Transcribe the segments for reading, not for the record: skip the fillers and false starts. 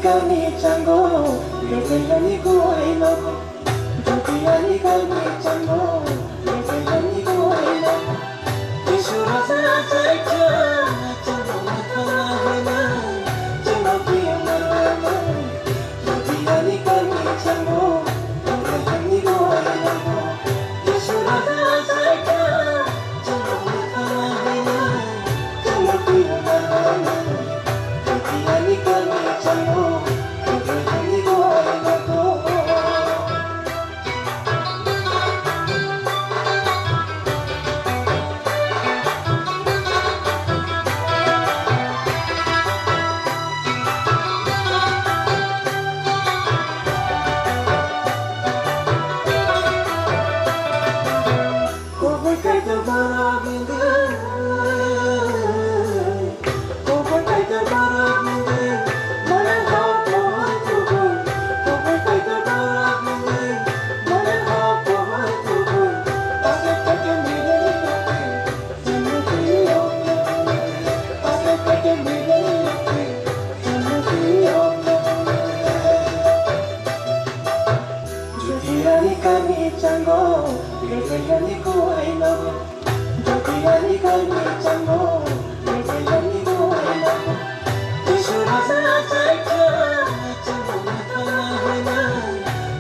Kami canggo, bebelani kuai nabo. Jutiani kami canggo, bebelani kuai nabo. Isura saja canggo makana, canggo piamana. Jutiani kami canggo, bebelani kuai nabo. Isura saja canggo makana, canggo piamana. Jutiani kami canggo. Kami canggo, bebelani kuai nabo. Jutiani kami canggo, bebelani kuai nabo. Isura saja canggo makana,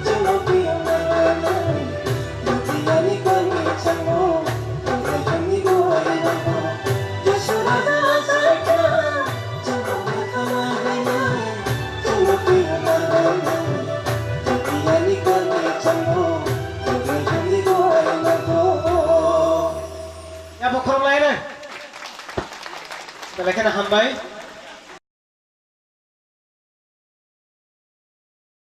canggo piamana. Jutiani kami canggo, bebelani kuai nabo. Isura saja canggo makana, canggo piamana. Jutiani kami canggo. Ya, pokok lain deh. Kita lihat hambai.